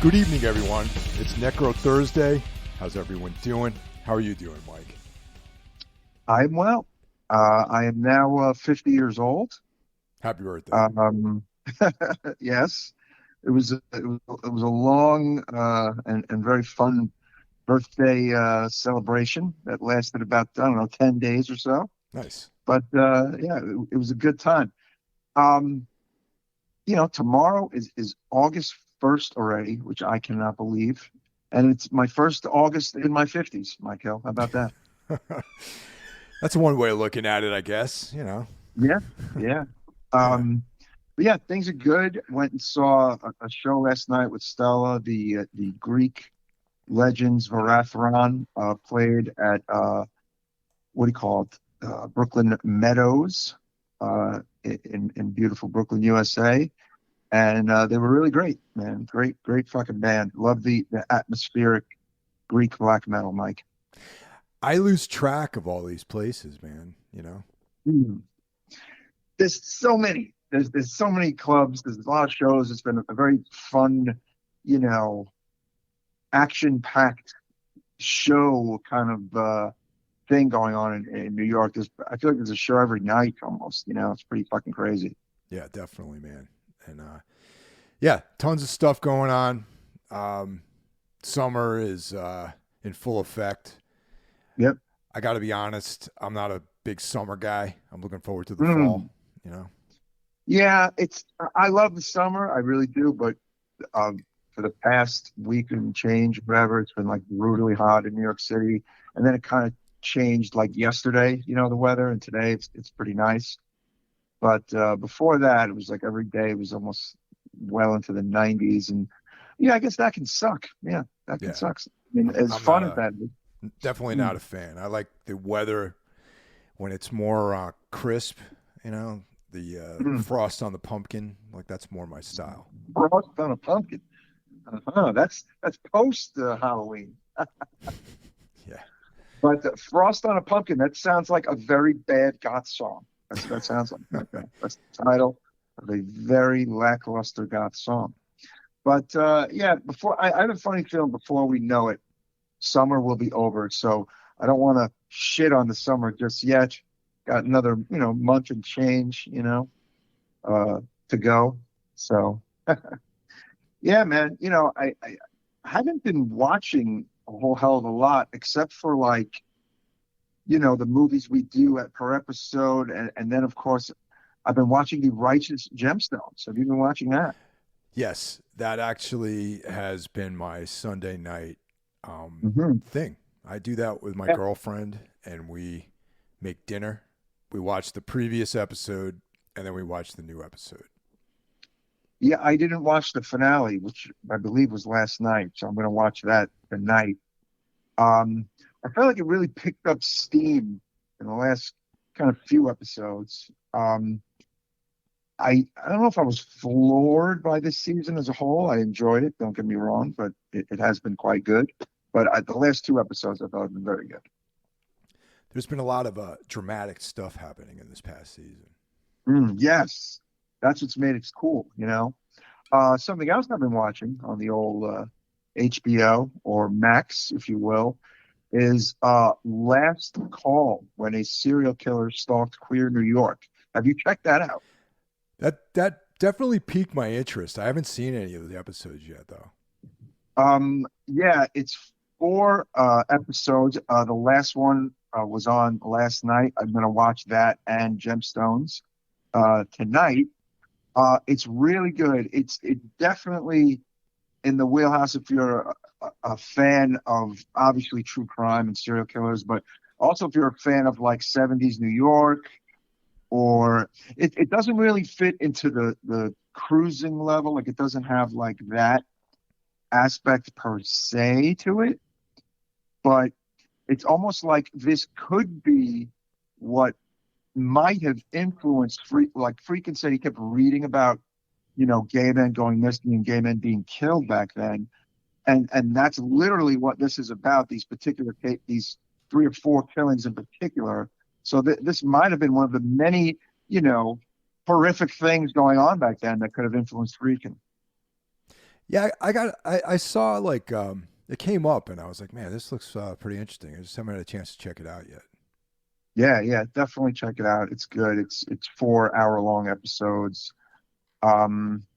Good evening, everyone. It's Necro Thursday. How's everyone doing? How are you doing, Mike? I'm well. I am now 50 years old. Happy birthday. Yes, it was a long and very fun birthday celebration that lasted about, I don't know, 10 days or so. Nice. But yeah, it was a good time. Um, Tomorrow is August 1st already, which I cannot believe. And it's my first August in my 50s, Michael. How about that? That's one way of looking at it, I guess. Yeah, yeah. Yeah. But yeah, things are good. Went and saw a show last night with Stella. The Greek legends Varathron played at what do you call it? Brooklyn Meadows in beautiful Brooklyn, USA, and they were really great, man. Great fucking band. Love the atmospheric Greek black metal, Mike. I lose track of all these places, man. Hmm. There's so many. There's so many clubs. There's a lot of shows. It's been a very fun, you know, action-packed show kind of thing going on in New York. I feel like there's a show every night almost. It's pretty fucking crazy. Yeah, definitely, man. And yeah, tons of stuff going on. Summer is in full effect. Yep. I got to be honest, I'm not a big summer guy. I'm looking forward to the Mm. fall. Yeah, I love the summer. I really do. But for the past week and change, whatever, it's been like brutally hot in New York City, and then it kind of changed like yesterday. The weather, and today it's pretty nice. But before that, it was like every day it was almost well into the 90s, and yeah, I guess that can suck. Yeah, that can Yeah. suck. I mean, as I'm not fun as that is. definitely not Mm. a fan. I like the weather when it's more crisp, the Mm. frost on the pumpkin. Like that's more my style. Frost on a pumpkin. That's post Halloween. Yeah. But Frost on a Pumpkin, that sounds like a very bad goth song. That sounds like that. That's the title of a very lackluster goth song. But yeah, I have a funny feeling before we know it, summer will be over. So I don't want to shit on the summer just yet. Got another, month and change, uh, to go. So yeah, man, I haven't been watching a whole hell of a lot except for like the movies we do per episode. And then, of course, I've been watching The Righteous Gemstones. Have you been watching that? Yes, that actually has been my Sunday night Hmm. thing. I do that with my Yeah. girlfriend, and we make dinner. We watch the previous episode, and then we watch the new episode. Yeah, I didn't watch the finale, which I believe was last night. So I'm going to watch that tonight. Um, I felt like it really picked up steam in the last kind of few episodes. I don't know if I was floored by this season as a whole. I enjoyed it, don't get me wrong, but it has been quite good. But the last two episodes I thought have been very good. There's been a lot of dramatic stuff happening in this past season. Yes, that's what's made it cool. Something else I've been watching on the old HBO or Max, if you will, is Last Call, when a serial killer stalked queer New York. Have you checked that out? That definitely piqued my interest. I haven't seen any of the episodes yet, though. Yeah, it's four episodes. The last one was on last night. I'm going to watch that and Gemstones tonight. It's really good. It definitely in the wheelhouse if you're a fan of obviously true crime and serial killers, but also if you're a fan of like 70s New York, or it doesn't really fit into the cruising level. Like it doesn't have like that aspect per se to it, but it's almost like this could be what might have influenced like Freakin said he kept reading about gay men going missing and gay men being killed back then, and that's literally what this is about. These three or four killings in particular. So this might have been one of the many horrific things going on back then that could have influenced Freakin. Yeah, I saw like it came up and I was like, man, this looks pretty interesting. I just haven't had a chance to check it out yet. Yeah, yeah, definitely check it out. It's good. It's 4 hour long episodes.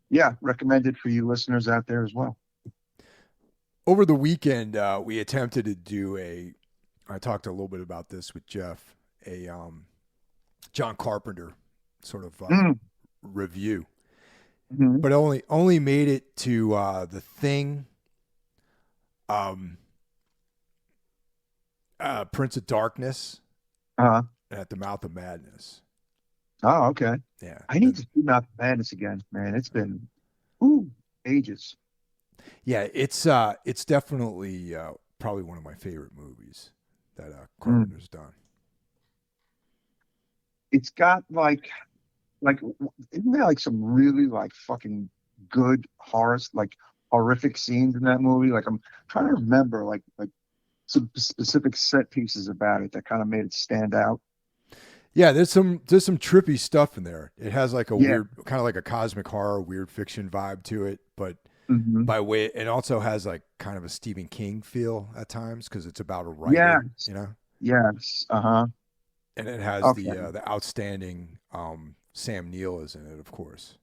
Yeah, recommended for you listeners out there as well. Over the weekend, we attempted to do I talked a little bit about this with Jeff, a John Carpenter sort of Mm, review, mhm. but only made it to the Thing, um, Prince of Darkness, Uh, and At the Mouth of Madness. oh, okay. Yeah, I need to see Mouth of Madness again, man. It's been ooh, ages. yeah, it's definitely probably one of my favorite movies that Mm. Carpenter's done. It's got like isn't there like some really like fucking good horror like horrific scenes in that movie? Like I'm trying to remember like some specific set pieces about it that kind of made it stand out. Yeah, there's some trippy stuff in there. It has like a Yeah. weird, kind of like a cosmic horror, weird fiction vibe to it, but Hmm. by way, it also has like kind of a Stephen King feel at times because it's about a writer, Yes. you know, Yes. Uh-huh. and it has Okay. the outstanding Sam Neill is in it, of course.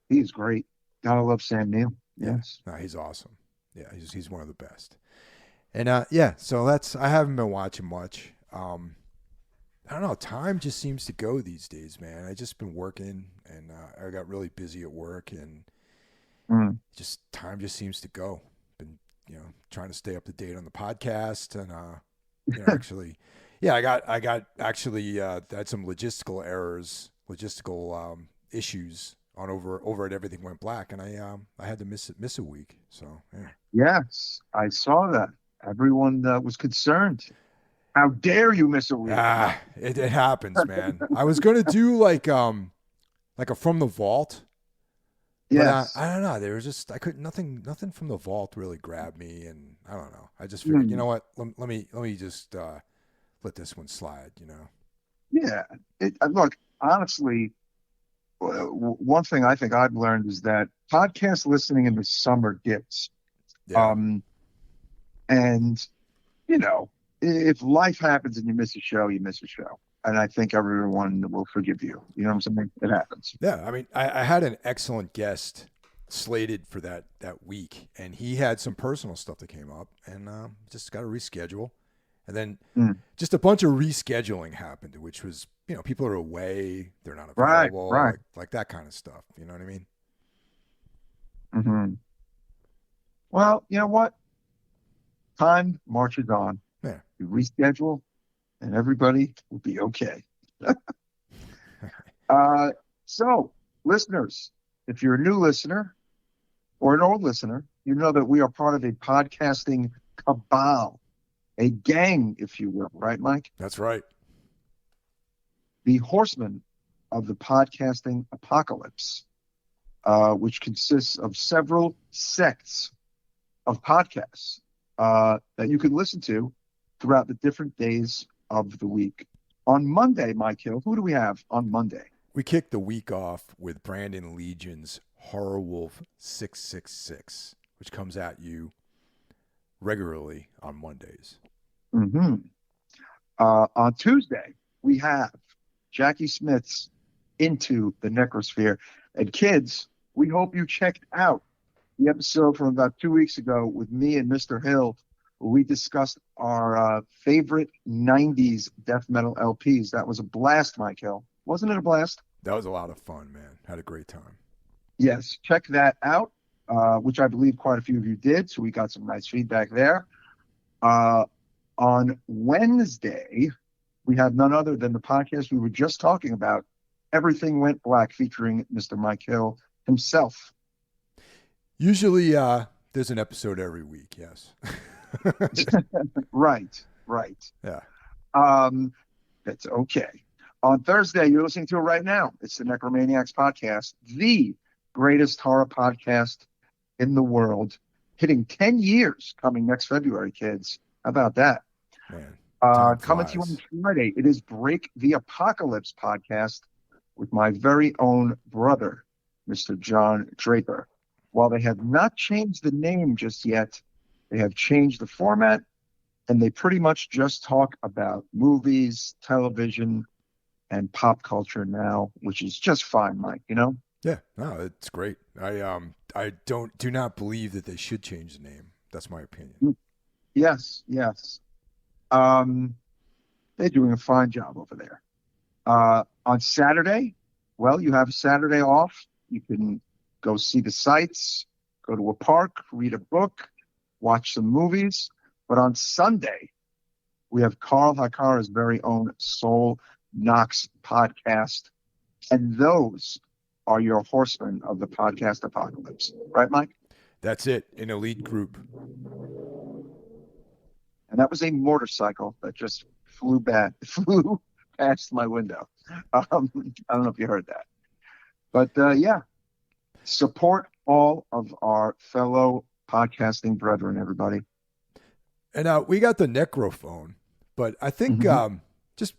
He's great. Gotta love Sam Neill. Yeah, Yes. no, he's awesome. Yeah, he's one of the best. And yeah, so that's I haven't been watching much. I don't know. Time just seems to go these days, man. I just been working, and I got really busy at work, and Mm. just time just seems to go. Been trying to stay up to date on the podcast, and actually, yeah, I got actually had some logistical errors, logistical issues on over at Everything Went Black, and I had to miss a week. So yeah. Yes. I saw that. Everyone was concerned. How dare you miss a week? No. It happens, man. I was gonna do like a From the Vault. But Yes. I don't know. There was just I couldn't nothing from the vault really grabbed me, and I don't know. I just figured, you Mm. know what? Let me just let this one slide. You know. Yeah. Look, honestly, one thing I think I've learned is that podcast listening in the summer dips. Yeah, Um, and you know, if life happens and you miss a show, you miss a show. And I think everyone will forgive you. You know what I'm saying? It happens. yeah. I mean, I had an excellent guest slated for that week, and he had some personal stuff that came up, and just got to reschedule, and then Mm. just a bunch of rescheduling happened, which was people are away, they're not Right, available, right. like that kind of stuff. You know what I mean? Hmm. Well, you know what? Time marches on. Yeah. You reschedule, and everybody will be okay. Uh, so, listeners, if you're a new listener or an old listener, you know that we are part of a podcasting cabal, a gang, if you will, right, Mike? That's right. The horsemen of the podcasting apocalypse, which consists of several sects of podcasts that you can listen to throughout the different days of the week. On Monday, Mike Hill, who do we have on Monday? We kicked the week off with Brandon Legion's Horror Wolf 666, which comes at you regularly on Mondays. Hmm. On Tuesday, we have Jackie Smith's Into the Necrosphere. And kids, we hope you checked out the episode from about 2 weeks ago with me and Mr. Hill, where we discussed our favorite 90s death metal LPs. That was a blast, Mike Hill. Wasn't it a blast? That was a lot of fun, man. Had a great time. Yes, check that out, which I believe quite a few of you did. So we got some nice feedback there. Uh, on Wednesday, we have none other than the podcast we were just talking about, Everything Went Black, featuring Mr. Mike Hill himself. Usually, there's an episode every week. Yes. Right, right. Yeah. Um, that's okay. On Thursday, you're listening to it right now. It's the Necromaniacs podcast, the greatest horror podcast in the world, hitting 10 years coming next February, kids. How about that? Man, time Coming to you flies. on Friday, it is Break the Apocalypse podcast with my very own brother, Mr. John Draper. while they have not changed the name just yet, they have changed the format, and they pretty much just talk about movies, television, and pop culture now, which is just fine, Mike, you know? Yeah, no, it's great. I do not believe that they should change the name. That's my opinion. Yes, yes. Um, they're doing a fine job over there. On Saturday, well, you have a Saturday off. You can go see the sights, go to a park, read a book, watch some movies. But on Sunday, we have Carl Hakara's very own Soul Knox podcast. And those are your horsemen of the podcast apocalypse. Right, Mike? That's it. An elite group. And that was a motorcycle that just flew past my window. I don't know if you heard that. But yeah, support all of our fellow podcasting brethren, everybody. And we got the Necro Phone, but I think just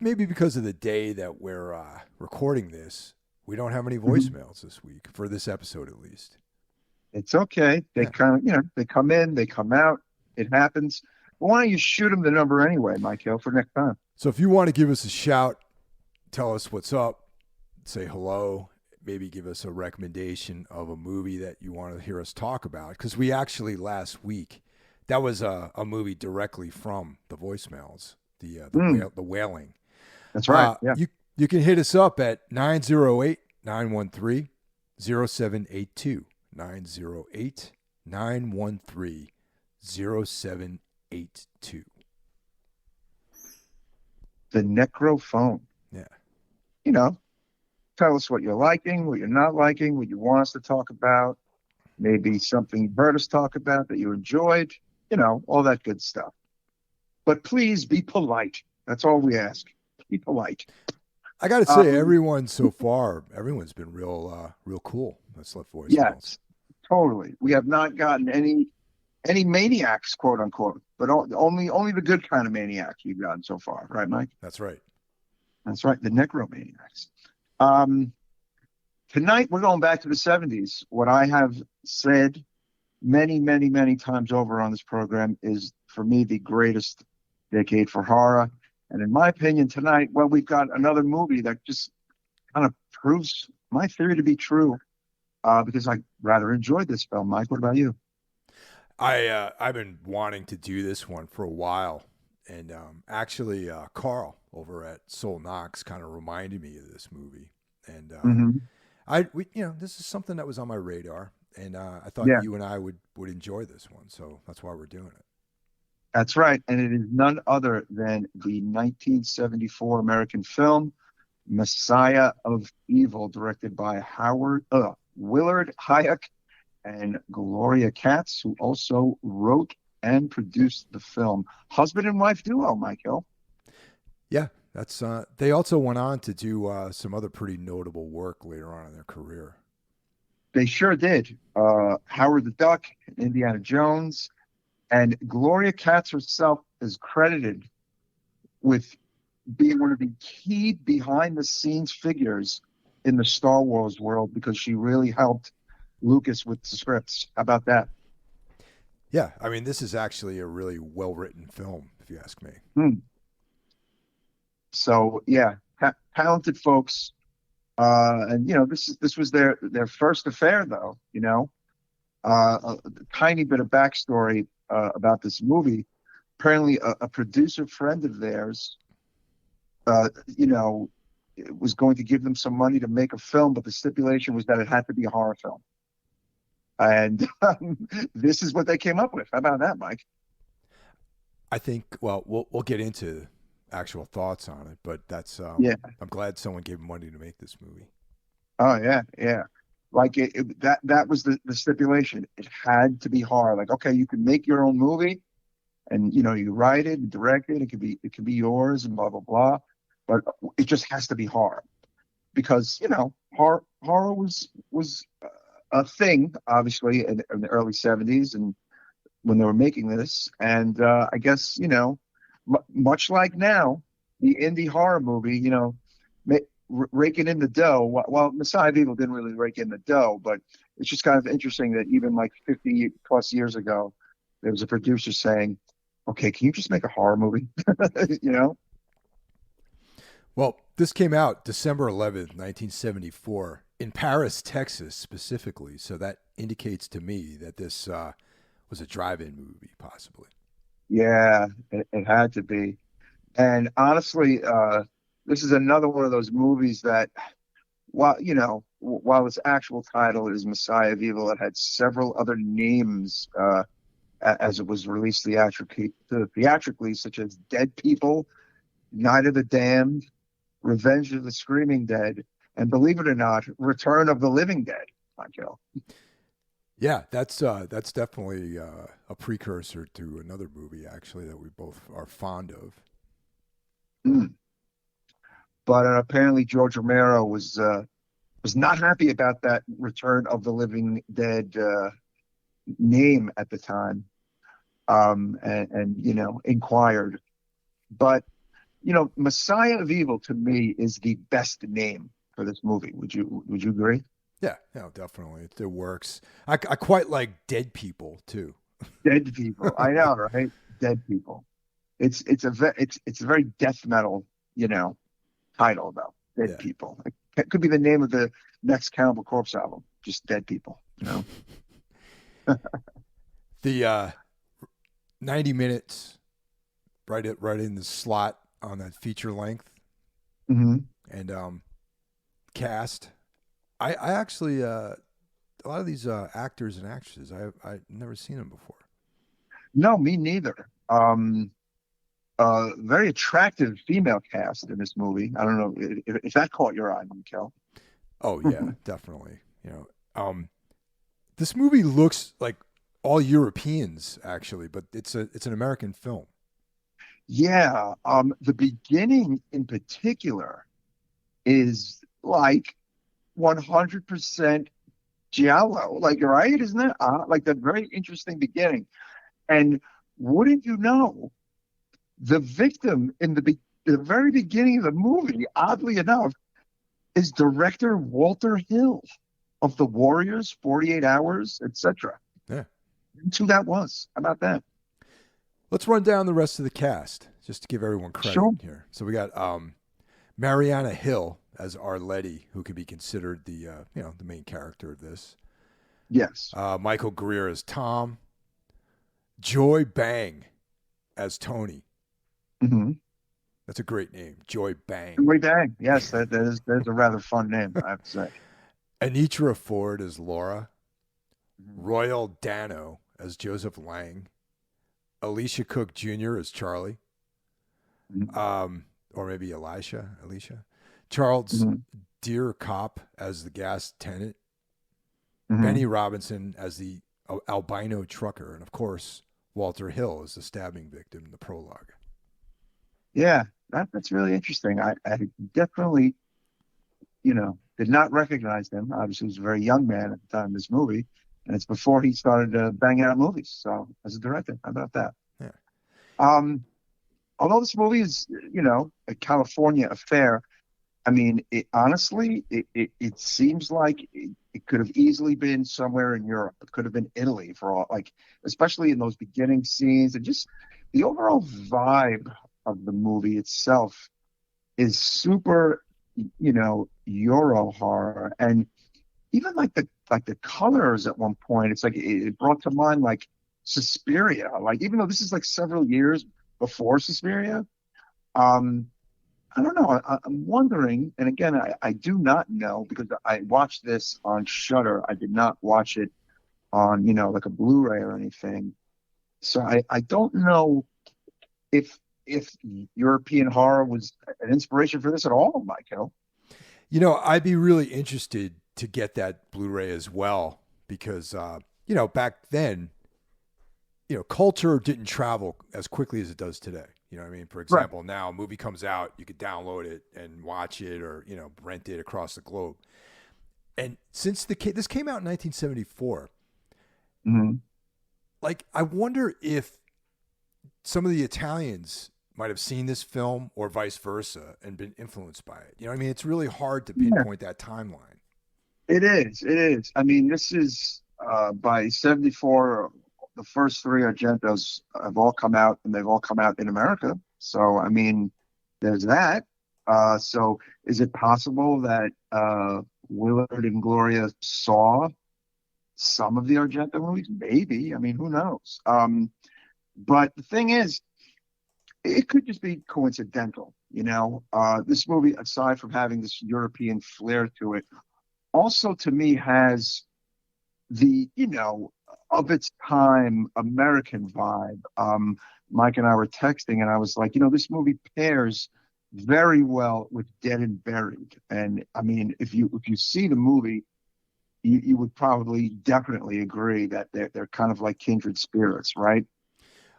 maybe because of the day that we're recording this, we don't have any voicemails this week for this episode at least. It's okay. They kind of, they come in, they come out. It happens. Well, why don't you shoot them the number anyway, Michael, for next time? So if you want to give us a shout, tell us what's up, say hello, maybe give us a recommendation of a movie that you want to hear us talk about. Because we actually last week, that was a movie directly from the voicemails, the Wailing. That's right. Yeah. You can hit us up at 908-913-0782. 908-913-0782. The Necro Phone. Yeah. Tell us what you're liking, what you're not liking, what you want us to talk about, maybe something you heard us talk about that you enjoyed, all that good stuff. But please be polite. That's all we ask. Be polite. I got to say, everyone's been real cool. Let's let voicemails. Yes, totally. We have not gotten any maniacs, quote unquote, but only the good kind of maniacs we've gotten so far, right, Mike? That's right. That's right. The Necromaniacs. Tonight we're going back to the 70s. What I have said many, many, many times over on this program is, for me, the greatest decade for horror. And in my opinion, tonight, well, we've got another movie that just kind of proves my theory to be true, because I rather enjoyed this film. Mike, what about you? I've been wanting to do this one for a while, and actually, Carl over at Soul Knox kind of reminded me of this movie, and this is something that was on my radar, and I thought you and I would enjoy this one, so that's why we're doing it. That's right, and it is none other than the 1974 American film Messiah of Evil, directed by Willard Huyck and Gloria Katz, who also wrote and produced the film. Husband and wife duo, Michael. Yeah, that's. They also went on to do some other pretty notable work later on in their career. They sure did. Howard the Duck, Indiana Jones, and Gloria Katz herself is credited with being one of the key behind-the-scenes figures in the Star Wars world, because she really helped Lucas with the scripts. How about that? Yeah, I mean, this is actually a really well-written film, if you ask me. So, yeah, talented folks. And, this was their first affair, though, a tiny bit of backstory about this movie. Apparently, a producer friend of theirs, was going to give them some money to make a film, but the stipulation was that it had to be a horror film. And this is what they came up with. How about that, Mike? I think, well, we'll get into actual thoughts on it, but that's I'm glad someone gave money to make this movie. Oh yeah, yeah. Like that was the stipulation. It had to be horror. Like, okay, you can make your own movie, and you write it and direct it. It could be yours and blah blah blah, but it just has to be horror, because horror was a thing, obviously, in the early 70s, and when they were making this. And I guess, much like now, the indie horror movie, raking in the dough. Well, Messiah of Evil didn't really rake in the dough, but it's just kind of interesting that even like 50 plus years ago, there was a producer saying, "Okay, can you just make a horror movie?" You know? Well, this came out December 11th, 1974, in Paris, Texas, specifically. So that indicates to me that this was a drive-in movie, possibly. Yeah, it had to be. And honestly, this is another one of those movies that, while while its actual title is Messiah of Evil, it had several other names as it was released theatrically, such as Dead People, Night of the Damned, Revenge of the Screaming Dead, and believe it or not, Return of the Living Dead. Michael. Yeah, that's definitely a precursor to another movie, actually, that we both are fond of. Mm. But apparently George Romero was not happy about that Return of the Living Dead name at the time, and inquired. But Messiah of Evil to me is the best name for this movie. Would you agree? Yeah, no, definitely. It works. I quite like Dead People, too. Dead People. I know, right? Dead People. It's a very death metal, title though. Dead Yeah. People. It could be the name of the next Cannibal Corpse album. Just Dead People. The 90 minutes, right in the slot on that feature length, Hmm. and cast. I actually a lot of these actors and actresses I've never seen them before. No, me neither. Very attractive female cast in this movie. I don't know if that caught your eye, Mikel. Oh yeah, definitely. This movie looks like all Europeans actually, but it's an American film. Yeah, the beginning in particular is like 100% giallo. Like, right? Isn't it? Like the very interesting beginning. And wouldn't you know, the victim in the very beginning of the movie, oddly enough, is director Walter Hill of The Warriors, 48 Hours, etc. Yeah. That's who that was. How about that? Let's run down the rest of the cast just to give everyone credit Sure. here. So we got Mariana Hill as Arletty, who could be considered the main character of this. Yes. Michael Greer as Tom. Joy Bang as Tony. Mm-hmm. That's a great name, Joy Bang. Way back. Yes, that is a rather fun name, I have to say. Anitra Ford as Laura. Mhm. Royal Dano as Joseph Lang. Alicia Cook Jr. as Charlie. Or maybe Alicia. Charles Mhm. Deer Cop as the gas tenant. Mhm. Benny Robinson as the albino trucker. And of course, Walter Hill as the stabbing victim in the prologue. Yeah, that's really interesting. I definitely, did not recognize him. Obviously, he was a very young man at the time of this movie, and it's before he started banging out movies. So, as a director, how about that? Yeah. Although this movie is, a California affair, I mean, it seems like it could have easily been somewhere in Europe. It could have been Italy for all, like, especially in those beginning scenes, and just the overall vibe of the movie itself is super, Euro horror, and even like the colors at one point, it's like it brought to mind like Suspiria. Like, even though this is like several years before Suspiria, um, I don't know. I'm wondering, and again, I do not know because I watched this on Shutter. I did not watch it on, like a Blu-ray or anything. So I don't know if European horror was an inspiration for this at all, Michael. I'd be really interested to get that Blu-ray as well because, back then, culture didn't travel as quickly as it does today. You know what I mean? For Right. example, now a movie comes out, you could download it and watch it or, rent it across the globe. And since this came out in 1974, Hmm. like, I wonder if some of the Italians might have seen this film or vice versa and been influenced by it. You know what I mean? It's really hard to Yeah, pinpoint that timeline. It is. It is. I mean, this is by 74. The first three Argentos have all come out, and they've all come out in America. So, I mean, there's that. So, is it possible that Willard and Gloria saw some of the Argento movies? Maybe. I mean, who knows? But the thing is, it could just be coincidental. This movie, aside from having this European flair to it, also to me has the of its time American vibe. Mike and I were texting, and I was like, this movie pairs very well with Dead and Buried. And I mean, if you see the movie, you would probably definitely agree that they're kind of like kindred spirits, right?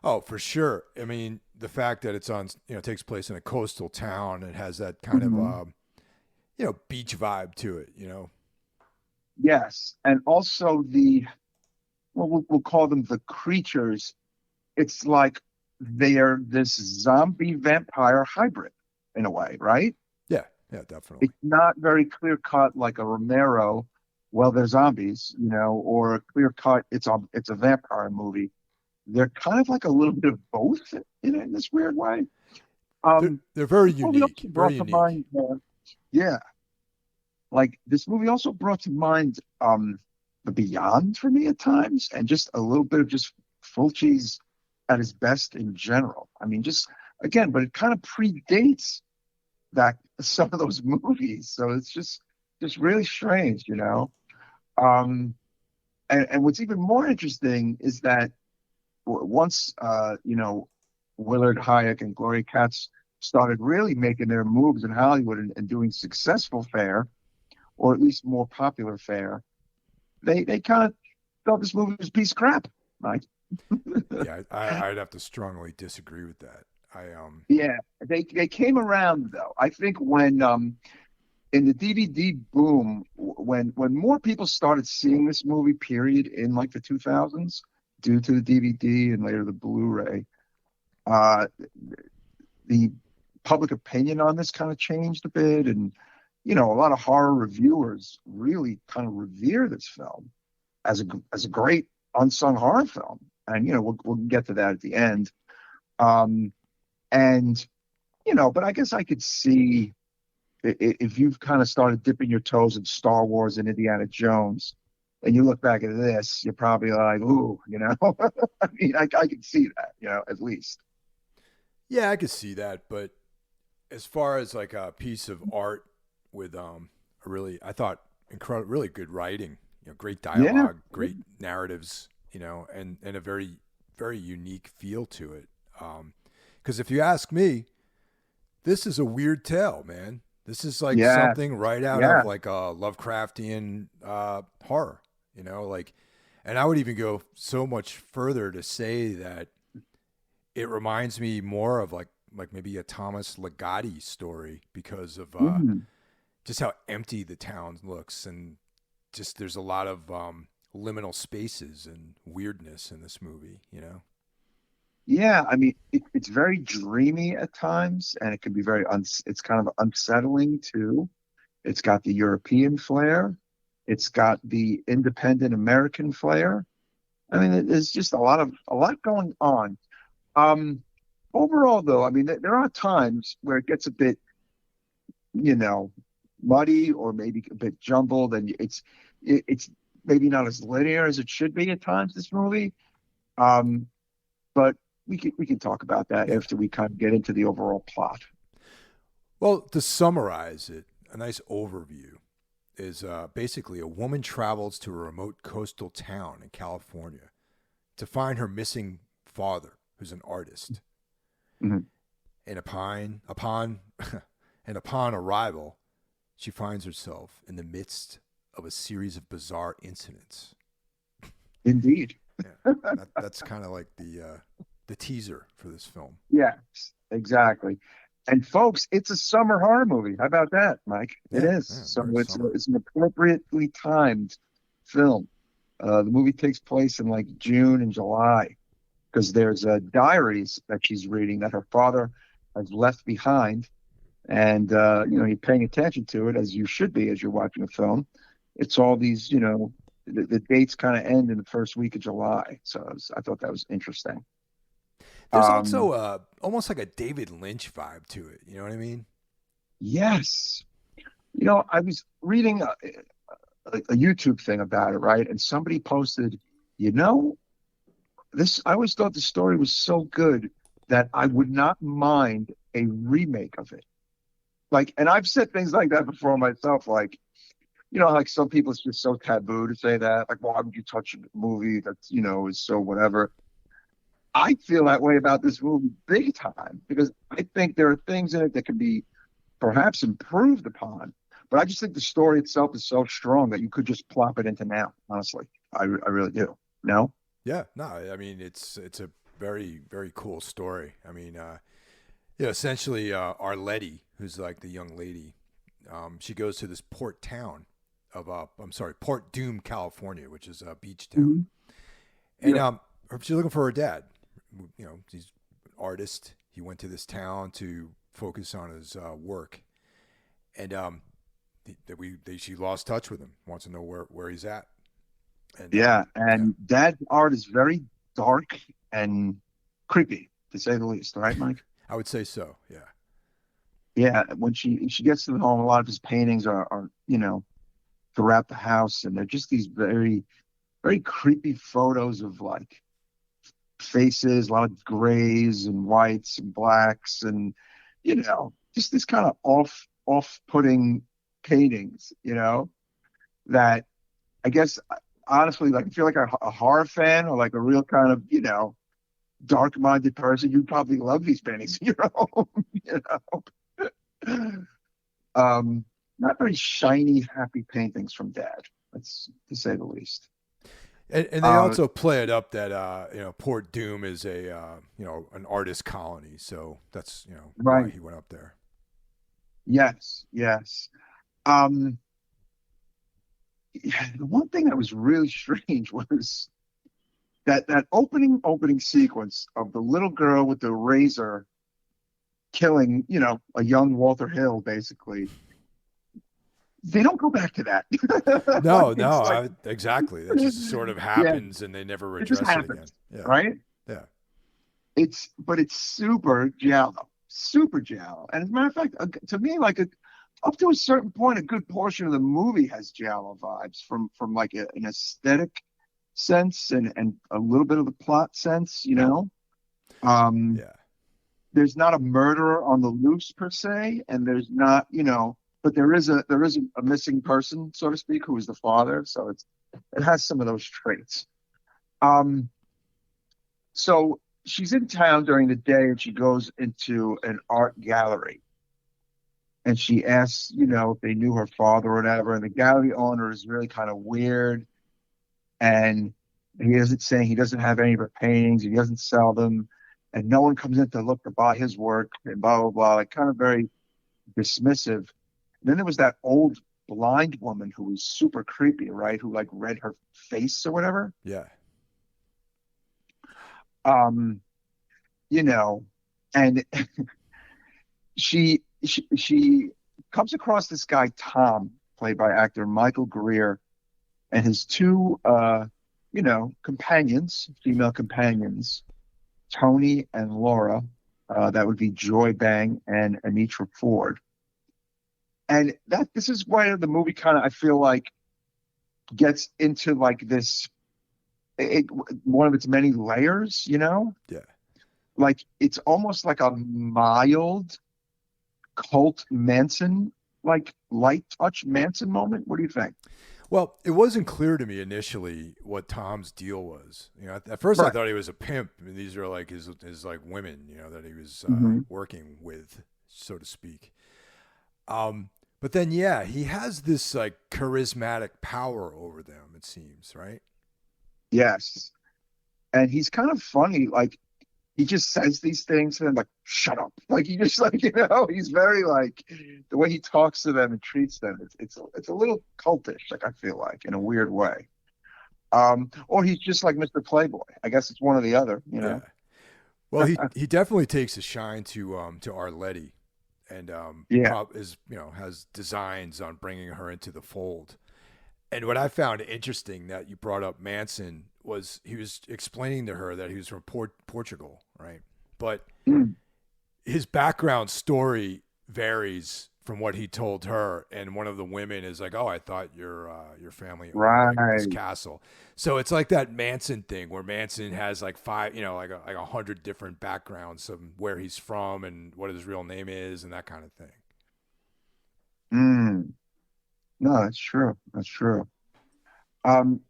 Oh, for sure. I mean, the fact that it's on, takes place in a coastal town, it has that kind of, Mhm. beach vibe to it. Yes, and also we'll call them the creatures. It's like they're this zombie vampire hybrid in a way, right? Yeah, yeah, definitely. It's not very clear cut like a Romero. Well, they're zombies, or a clear cut. It's a vampire movie. They're kind of like a little bit of both in this weird way. They're very This movie unique, also very brought to unique. mind, yeah, like this movie also brought to mind the Beyond for me at times, and just a little bit of just Fulci's at his best in general. I mean, just again, but it kind of predates that some of those movies, so it's just really strange. Um, and what's even more interesting is that once Willard Huyck and Gloria Katz started really making their moves in Hollywood and doing successful fare, or at least more popular fare, they kind of felt this movie was a piece of crap. Like, Yeah, I'd have to strongly disagree with that. yeah, they came around though. I think when in the DVD boom, when more people started seeing this movie, period, in like the 2000s, due to the DVD and later the Blu-ray, uh, the public opinion on this kind of changed a bit, and a lot of horror reviewers really kind of revere this film as a great unsung horror film, and we'll get to that at the end. Um, and but I guess I could see if you've kind of started dipping your toes in Star Wars and Indiana Jones, and you look back at this, you're probably like, ooh. I mean, I can see that, at least. Yeah, I could see that, but as far as like a piece of art with a really, I thought incredible, really good writing, great Yeah. dialogue, great narratives, and a very very unique feel to it. Because if you ask me, this is a weird tale, man. This is like Yeah. something right out of Yeah. like a Lovecraftian horror, like, and I would even go so much further to say that it reminds me more of like maybe a Thomas Ligotti story because of Mhm. just how empty the town looks, and just there's a lot of liminal spaces and weirdness in this movie. Yeah, I mean, it's very dreamy at times, and it can be it's kind of unsettling too. It's got the European flair. It's got the independent American flair. I mean, there's just a lot going on. Um, Overall, though, I mean, there are times where it gets a bit, you know, muddy or maybe a bit jumbled, and it's maybe not as linear as it should be at times. This movie, um, but we can talk about that Yeah. after we kind of get into the overall plot. Well, to summarize it, a nice overview is basically a woman travels to a remote coastal town in California to find her missing father, who's an artist. Mhm. And upon and upon arrival, she finds herself in the midst of a series of bizarre incidents. Indeed. Yeah, that's kind of like the teaser for this film. Yes, exactly. And folks, it's a summer horror movie. How about that, Mike? It Yeah, is. yeah, So very summer. it's an appropriately timed film. The movie takes place in like June and July because there's diaries that she's reading that her father has left behind, and you're paying attention to it as you should be as you're watching a film. it's all these, the dates kind of end in the first week of July. So I thought that was interesting. There's Um, also almost like a David Lynch vibe to it. You know what I mean? yes. I was reading a YouTube thing about it, right? And somebody posted, you know, I always thought the story was so good that I would not mind a remake of it. Like, and I've said things like that before myself, like, like some people, it's just so taboo to say that. Like, why would you touch a movie that's, is so whatever? I feel that way about this movie big time because I think there are things in it that could be perhaps improved upon. But I just think the story itself is so strong that you could just plop it into now. Honestly, I really do. No. Yeah. No, I mean it's a very very cool story. I mean, yeah, essentially Arletty, who's like the young lady, she goes to this port town of Port Doom, California, which is a beach town, Mhm. and Yeah. she's looking for her dad. You know, he's an artist. He went to this town to focus on his work, and she lost touch with him. Wants to know where he's at, and Yeah. yeah, And that art is very dark and creepy, to say the least. Right, Mike? I would say so. Yeah, Yeah. When she gets to the home, a lot of his paintings are throughout the house, and they're just these very very creepy photos of like faces, a lot of grays and whites and blacks, and just this kind of off-putting paintings, that I guess honestly, like if you're like a horror fan or like a real kind of dark-minded person, you'd probably love these paintings in your home. you know. Not very shiny, happy paintings from Dad. That's to say the least. and they Uh, also play it up that Port Doom is a an artist colony, so that's why right. he went up there. Yes. Yes. Um, yeah, the one thing that was really strange was that opening sequence of the little girl with the razor killing, a young Walter Hill, basically. They don't go back to that. Like No, it's no, like, exactly. That just sort of yeah, happens, and they never it just address it again. happens, Yeah, right? yeah, But it's super giallo, super giallo. And as a matter of fact, to me, like up to a certain point, a good portion of the movie has giallo vibes from like an aesthetic sense and a little bit of the plot sense. Um, yeah. there's not a murderer on the loose per se, and there's not, but there is a missing person, so to speak, who is the father. So it has some of those traits. Um, so she's in town during the day and she goes into an art gallery and she asks, if they knew her father or whatever. And the gallery owner is really kind of weird. And he isn't saying he doesn't have any of her paintings, he doesn't sell them, and no one comes in to look to buy his work and blah blah blah. Like kind of very dismissive. And then there was that old blind woman who was super creepy, right? Who like read her face or whatever. Yeah. Um, you know, and she comes across this guy Tom, played by actor Michael Greer, and his two companions, female companions, Tony and Laura. That would be Joy Bang and Anitra Ford. And this is where the movie kind of, I feel like, gets into like this one of its many layers. Yeah. Like it's almost like a mild cult Manson, like light touch Manson moment. What do you think? Well, it wasn't clear to me initially what Tom's deal was. At first I Right. thought he was a pimp. I mean, these are like his like women, that he was Hmm. working with, so to speak. But then, yeah, he has this like charismatic power over them. It seems, right? Yes. And he's kind of funny. Like he just says these things and then like, shut up. Like he just like, he's very like the way he talks to them and treats them. It's a little cultish, like I feel like in a weird way. Or he's just like Mr. Playboy. I guess it's one or the other. Yeah. Well, he definitely takes a shine to Arletty, and Yeah. has designs on bringing her into the fold. And what I found interesting that you brought up Manson was he was explaining to her that he was from Portugal, right? But Mm, his background story varies from what he told her, and one of the women is like, "Oh, I thought your family owned like this right. castle." So it's like that Manson thing where Manson has like five, like 100 different backgrounds of where he's from and what his real name is and that kind of thing. Mm, no, that's true. That's true.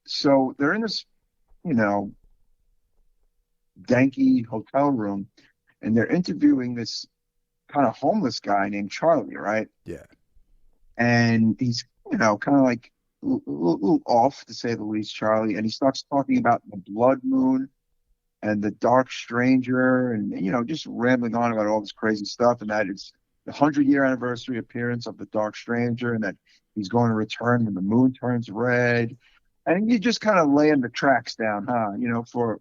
So they're in this, you know, danky hotel room, and they're interviewing this kind of homeless guy named Charlie, right? Yeah, And he's, kind of like a little off to say the least, Charlie. And he starts talking about the blood moon and the dark stranger, and just rambling on about all this crazy stuff, and that it's the 100-year anniversary appearance of the dark stranger, and that he's going to return when the moon turns red. And you just kind of laying the tracks down, huh? For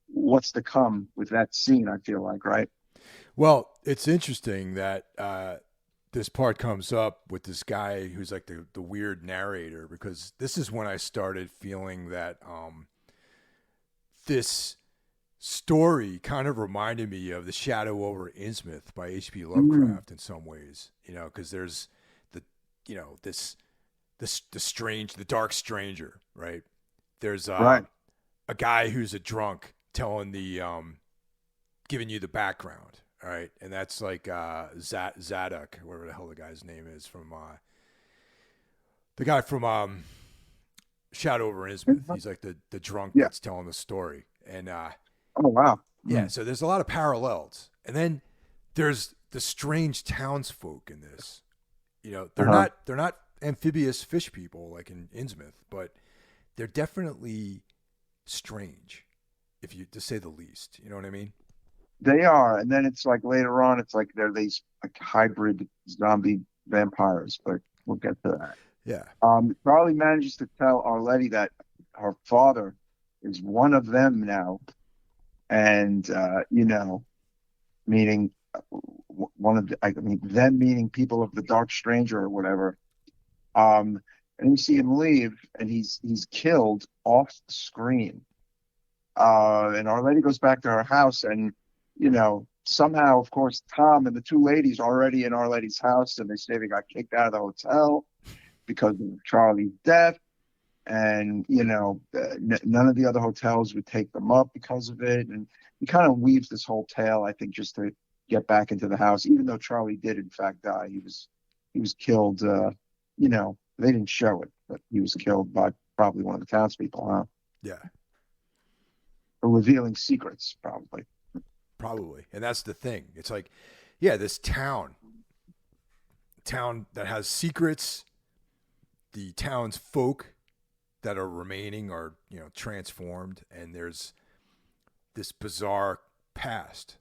what's to come with that scene. I feel like, right? well, it's interesting that this part comes up with this guy who's like the weird narrator because this is when I started feeling that this story kind of reminded me of The Shadow over Innsmouth by H.P. Mm, Lovecraft in some ways, because there's the, the dark stranger, right? There's right. a guy who's a drunk telling giving you the background, all right? And that's like Zadok, whatever the hell the guy's name is from the guy from Shadow over Innsmouth. He's like the drunk Yeah. that's telling the story. And Oh wow. yeah, Mm, so there's a lot of parallels. And then there's the strange townsfolk in this. They're uh-huh. not amphibious fish people like in Innsmouth, but they're definitely strange, if you to say the least. You know what I mean? They are, and then it's like later on, it's like they're these like hybrid zombie vampires, but we'll get to that. Yeah. Charlie manages to tell Arletty that her father is one of them now, and meaning one of the, I mean, them meaning people of the Dark Stranger or whatever. And you see him leave, and he's killed off the screen. And Arletty goes back to her house, and somehow, of course, Tom and the two ladies are already in Arletty's house, and they say they got kicked out of the hotel because of Charlie's death, and none of the other hotels would take them up because of it, and he kind of weaves this whole tale, I think, just to get back into the house, even though Charlie did in fact die. He was killed. They didn't show it, but he was killed by probably one of the townspeople, huh? Yeah. For revealing secrets, probably. Probably. And that's the thing. It's like, yeah, this town that has secrets, the town's folk that are remaining are, transformed, and there's this bizarre past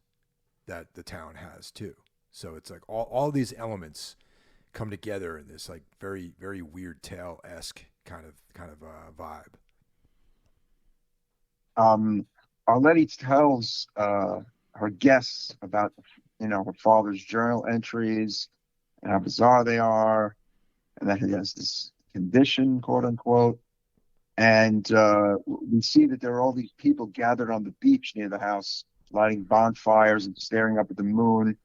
that the town has too. So it's like all these elements come together in this like very, very weird tale esque kind of vibe. Um, Arletty tells her guests about her father's journal entries and how bizarre they are, and that he has this condition, quote unquote. And we see that there are all these people gathered on the beach near the house, lighting bonfires and staring up at the moon.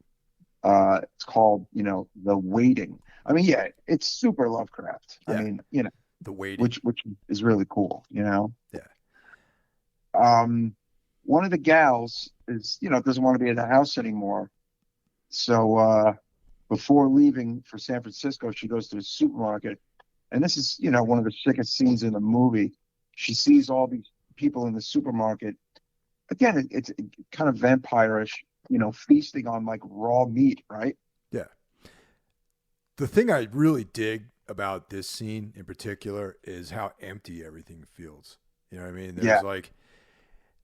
It's called, The Waiting. I mean, yeah, it's super Lovecraft. I Yeah. mean, The waiting. which is really cool. Yeah. Um, one of the gals doesn't want to be at the house anymore. So before leaving for San Francisco, she goes to the supermarket, and this is one of the sickest scenes in the movie. She sees all these people in the supermarket. Again, it's kind of vampire-ish, feasting on like raw meat, right? Yeah. The thing I really dig about this scene in particular is how empty everything feels. You know what I mean? Yeah. There's like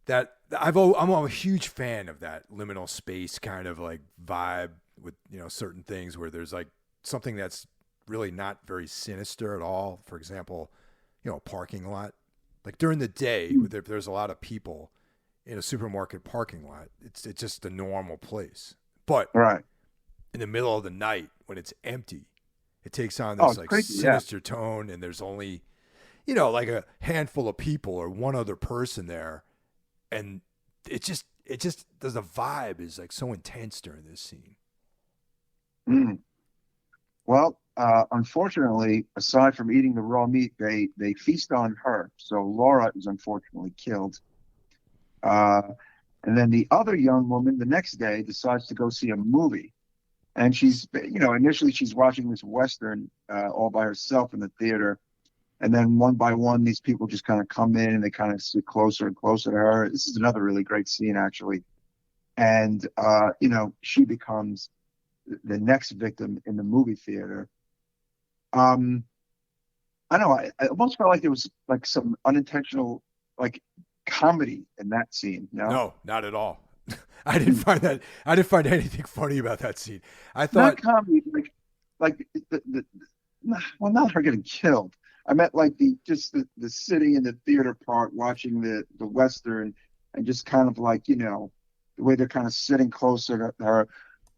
that. I'm a huge fan of that liminal space kind of like vibe with certain things where there's like something that's really not very sinister at all. For example, a parking lot. Like during the day, if there's a lot of people in a supermarket parking lot, it's just a normal place. But Right. in the middle of the night when it's empty, It takes on Oh, this it's like creepy. Yeah. sinister tone, and there's only like a handful of people or one other person there, and it just the vibe is like so intense during this scene. Mm. Well, unfortunately, aside from eating the raw meat, they feast on her. So Laura is unfortunately killed. Uh, and then the other young woman the next day decides to go see a movie. And initially she's watching this Western all by herself in the theater. And then one by one, these people just kind of come in and they kind of sit closer and closer to her. This is another really great scene, actually. And, she becomes the next victim in the movie theater. Um, I don't know. I almost felt like there was like some unintentional, like comedy in that scene. No, No, not at all. I didn't find that. I didn't find anything funny about that scene. I not thought, comedy, like well, not her getting killed. I meant like the sitting in the theater part, watching the Western, and just kind of like the way they're kind of sitting closer to her.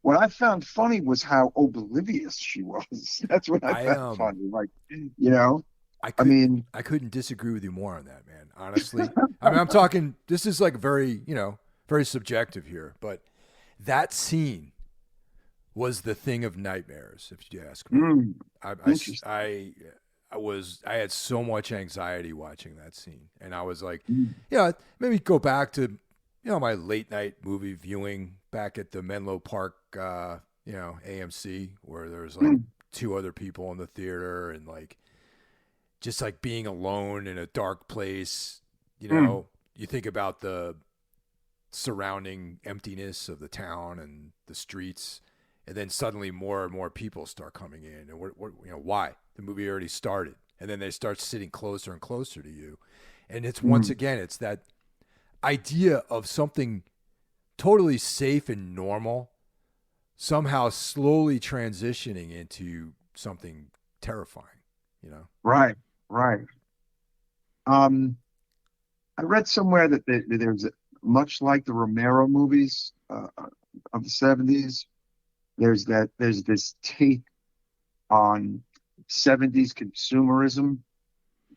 What I found funny was how oblivious she was. That's what I I found funny. Like, you know, I I couldn't mean, I couldn't disagree with you more on that, man. Honestly, I mean, I'm talking. This is like very very subjective here, but that scene was the thing of nightmares, if you ask me. mm, I I interesting. I, I had so much anxiety watching that scene, and I was like, Mm, maybe go back to my late night movie viewing back at the Menlo Park, AMC, where there was like mm, two other people in the theater, and like just like being alone in a dark place. mm, You think about the surrounding emptiness of the town and the streets, and then suddenly more and more people start coming in, and why? The movie already started, and then they start sitting closer and closer to you, and it's once mm. again it's that idea of something totally safe and normal somehow slowly transitioning into something terrifying. Right, right. Um, I read somewhere that there's much like the Romero movies of the 70s. There's this take on 70s consumerism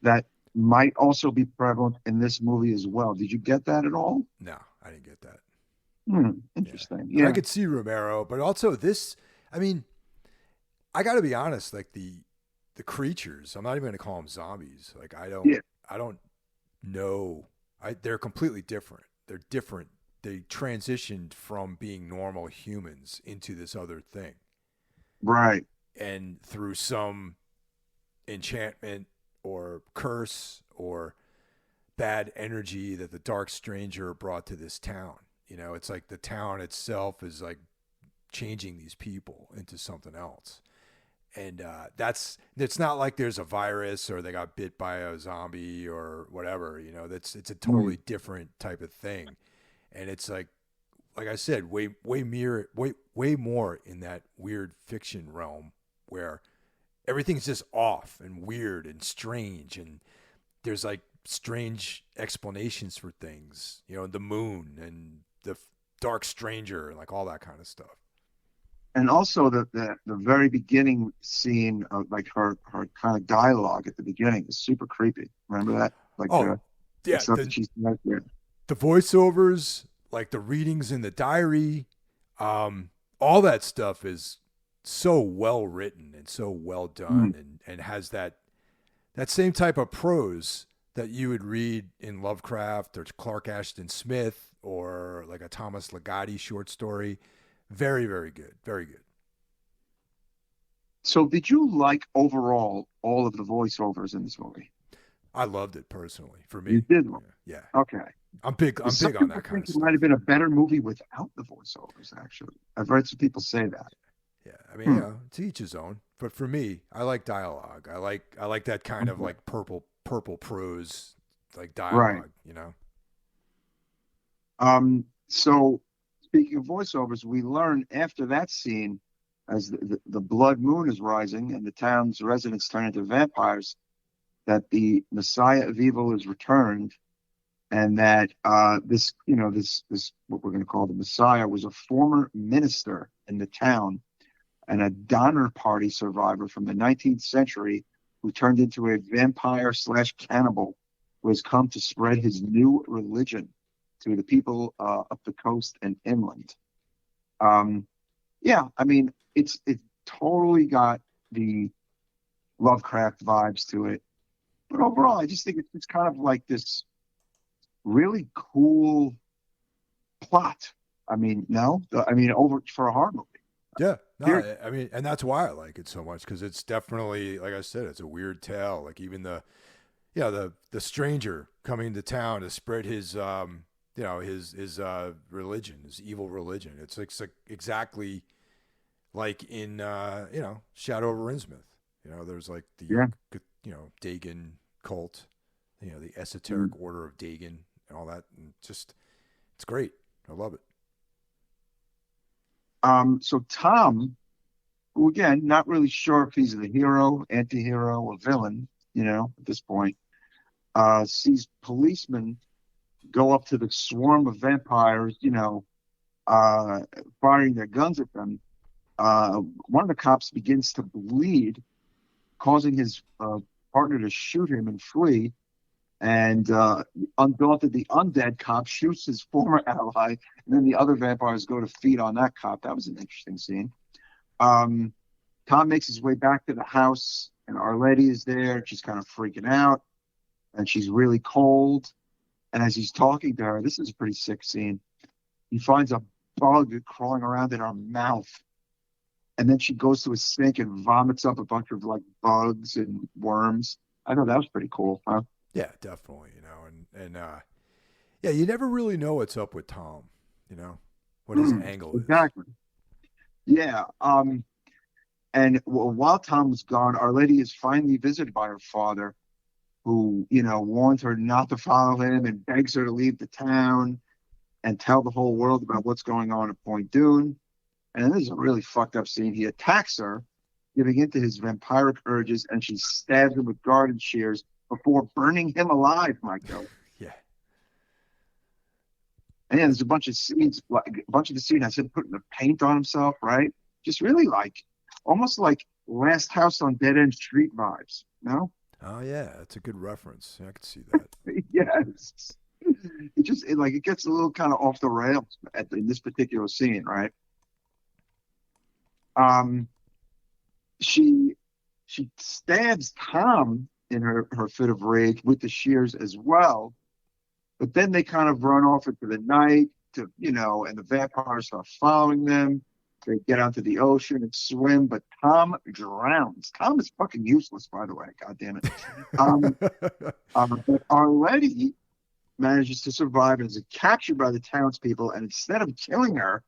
that might also be prevalent in this movie as well. Did you get that at all? No, I didn't get that. Yeah. Interesting. And I Yeah. could see Romero, but also this, I mean, I got to be honest, like the creatures, I'm not even going to call them zombies. Like Yeah. I don't know. They're completely different. They're different. They transitioned from being normal humans into this other thing. Right. And through some enchantment or curse or bad energy that the dark stranger brought to this town. It's like the town itself is like changing these people into something else. And it's not like there's a virus or they got bit by a zombie or whatever. It's a Mm. totally different type of thing. And it's like I said, way more in that weird fiction realm where everything's just off and weird and strange, and there's like strange explanations for things. The moon and the dark stranger and like all that kind of stuff. And also the very beginning scene of like her kind of dialogue at the beginning is super creepy. Remember that? Like Oh, the yeah, stuff that the she's like there. the voiceovers, like the readings in the diary, all that stuff is so well written and so well Mm. done, and has that same type of prose that you would read in Lovecraft or Clark Ashton Smith or like a Thomas Ligotti short story. Very, very good. Very good. So did you like overall all of the voiceovers in this movie? I loved it personally for You me. did. Yeah. Okay. I'm big. I'm Because some big on people that kind think of it might stuff. have been a better movie without the voiceovers, actually. I've heard some people say that. Yeah. I mean, Hmm. to each his own. But for me, I like dialogue. I like that kind of Okay. like purple prose like Right. dialogue. So speaking of voiceovers, we learn after that scene, as the blood moon is rising and the town's residents turn into vampires, that the Messiah of evil is returned, and that this what we're going to call the Messiah was a former minister in the town, and a Donner Party survivor from the 19th century who turned into a vampire slash cannibal who has come to spread his new religion to the people up the coast and inland. Yeah, I mean, it totally got the Lovecraft vibes to it. But overall, I just think it's kind of like this really cool plot. I mean, no, I mean, over for a horror movie. Yeah, no, Here, I mean, and that's why I like it so much because it's definitely, like I said, it's a weird tale. Like even the stranger coming to town to spread his his religion, his evil religion. It's like exactly like in Shadow over Innsmouth. There's like the yeah. Dagon cult, the esoteric order of Dagon and all that, and just it's great. I love it. So Tom, who again, not really sure if he's the hero, anti-hero, or villain, at this point, sees policemen go up to the swarm of vampires, firing their guns at them. One of the cops begins to bleed, causing his partner to shoot him and flee. And undaunted, the undead cop shoots his former ally, and then the other vampires go to feed on that cop. That was an interesting scene. Tom makes his way back to the house, and Arletty is there. She's kind of freaking out, and she's really cold. And as he's talking to her, this is a pretty sick scene. He finds a bug crawling around in her mouth. And then she goes to a sink and vomits up a bunch of like bugs and worms. I thought that was pretty cool, huh? Yeah, definitely. And yeah, you never really know what's up with Tom. What his angle is. Exactly. Yeah. And while Tom was gone, Our Lady is finally visited by her father, who, warns her not to follow him and begs her to leave the town and tell the whole world about what's going on at Point Dune. And this is a really fucked up scene. He attacks her, giving in to his vampiric urges, and she stabs him with garden shears before burning him alive, Michael. Yeah. And yeah, there's a bunch of scenes, like a bunch of the scene has him putting the paint on himself, right? Just really like, almost like Last House on Dead End Street vibes, no? Oh yeah, that's a good reference. I could see that. Yes. It gets a little kind of off the rails in this particular scene, right? She stabs Tom in her fit of rage with the shears as well, but then they kind of run off into the night and the vampires start following them. They get onto the ocean and swim, but Tom drowns. Tom is fucking useless, by the way. God damn it. But Arletty manages to survive and is captured by the townspeople, and instead of killing her,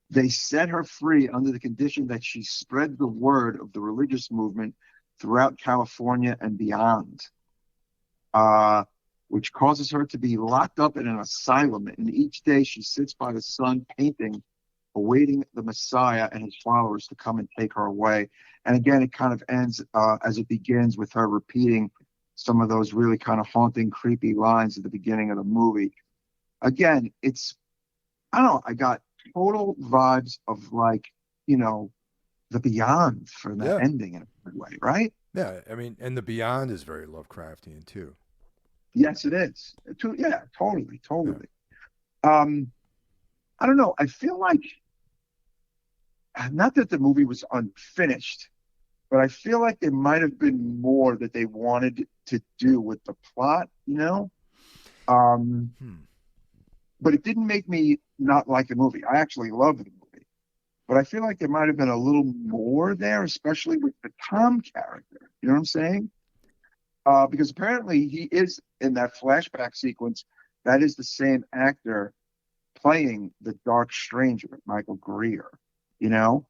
they set her free under the condition that she spread the word of the religious movement throughout California and beyond, which causes her to be locked up in an asylum. And each day she sits by the sun painting, awaiting the Messiah and his followers to come and take her away. And again, it kind of ends as it begins with her repeating some of those really kind of haunting, creepy lines at the beginning of the movie. Again, I don't know, I got total vibes of like, the Beyond for that ending in a good way, right? Yeah, I mean, and the Beyond is very Lovecraftian too. Yes, it is. Yeah, totally. Yeah. I don't know. I feel like, not that the movie was unfinished, but I feel like there might have been more that they wanted to do with the plot, But it didn't make me not like the movie. I actually love the movie. But I feel like there might have been a little more there, especially with the Tom character. You know what I'm saying? Because apparently he is in that flashback sequence. That is the same actor playing the Dark Stranger, Michael Greer, And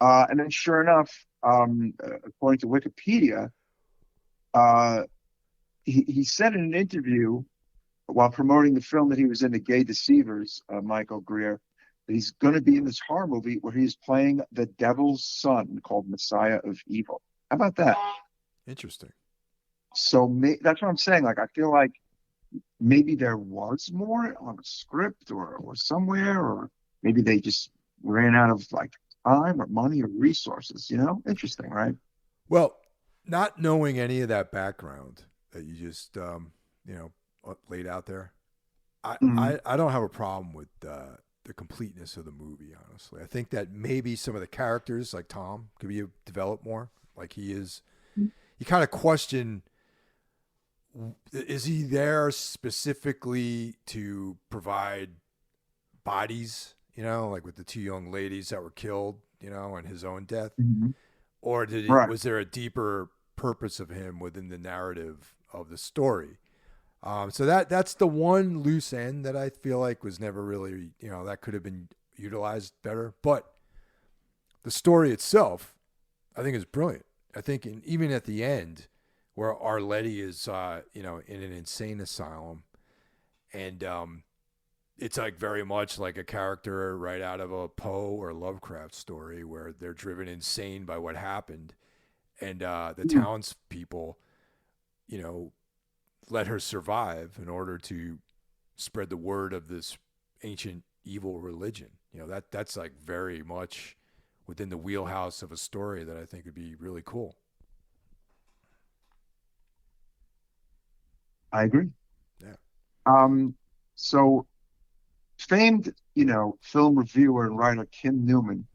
then sure enough, according to Wikipedia, he said in an interview while promoting the film that he was in, The Gay Deceivers, Michael Greer, that he's going to be in this horror movie where he's playing the devil's son called Messiah of Evil. How about that? Interesting. So that's what I'm saying. Like, I feel like maybe there was more on a script or somewhere, or maybe they just ran out of like time or money or resources. Interesting, right? Well, not knowing any of that background that you just laid out there, Mhm. I don't have a problem with the completeness of the movie. Honestly, I think that maybe some of the characters, like Tom, could be developed more. Like he is, you kind of question: is he there specifically to provide bodies? Like with the two young ladies that were killed, and his own death, Mhm. or Right. was there a deeper purpose of him within the narrative of the story? So that's the one loose end that I feel like was never really, that could have been utilized better. But the story itself, I think, is brilliant. I think even at the end, where Arletty is, in an insane asylum, and it's like very much like a character right out of a Poe or Lovecraft story, where they're driven insane by what happened, and the Mm. townspeople, you know, let her survive in order to spread the word of this ancient evil religion. That's like very much within the wheelhouse of a story that I think would be really cool. I agree. Yeah. Um, so famed, film reviewer and writer Kim Newman